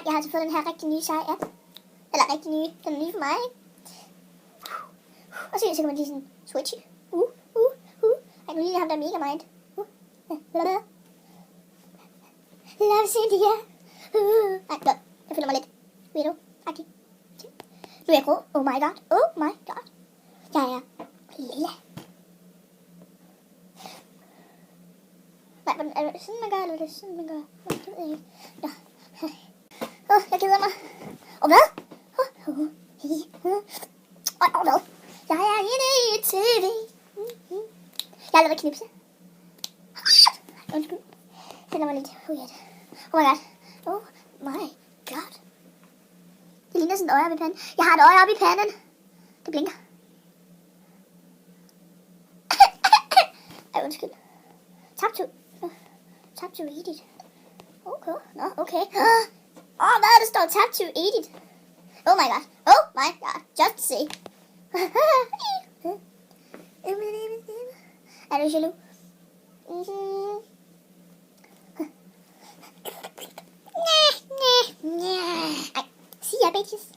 jeg har altså fået den her rigtig nye seje app. Eller rigtig nye. Den er nye for mig, ikke? Og så kan man lige sådan switche. Ej, nu lige ham der mega mind. Love Cynthia. Ej, godt. Jeg føler mig lidt weirdo-agtig. Nu er jeg grå. Oh my god. Oh my god. Jeg er lilla. Nej, er det sådan, man gør, eller er det sådan, man gør? Det ved jeg ikke. Nå. Jeg keder mig. Og hvad? Og hvad? Jeg er inde i et tv. Jeg har lavet knipse. Undskyld. Det var lidt weird. Oh my god. Oh my god. Det ligner sådan et øje oppe i panden. Jeg har et øje oppe i panden. Det blinker. Ej, undskyld. Tap to eat it. Okay. Nå, okay. Hvad er det står? Tap to eat it. Oh my god. Oh my god. Just say. Er du jaloux? Ej, sig ja, bitches.